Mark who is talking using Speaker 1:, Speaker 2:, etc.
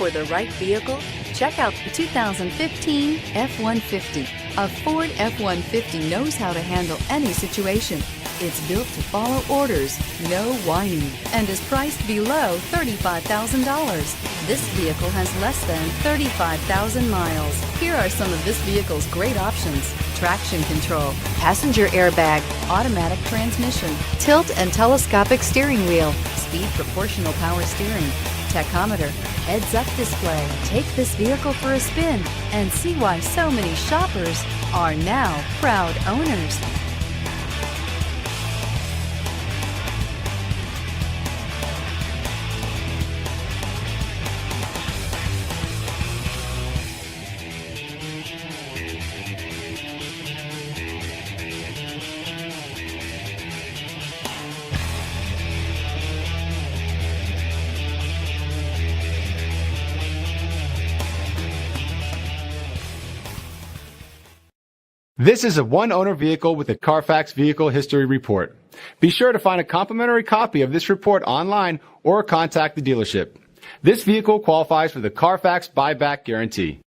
Speaker 1: for the right vehicle? Check out the 2015 F-150. A Ford F-150 knows how to handle any situation. It's built to follow orders, no whining, and is priced below $35,000. This vehicle has less than 35,000 miles. Here are some of this vehicle's great options: traction control, passenger airbag, automatic transmission, tilt and telescopic steering wheel, speed proportional power steering, tachometer, heads-up display. Take this vehicle for a spin and see why so many shoppers are now proud owners.
Speaker 2: This is a one-owner vehicle with a Carfax Vehicle History Report. Be sure to find a complimentary copy of this report online or contact the dealership. This vehicle qualifies for the Carfax Buyback Guarantee.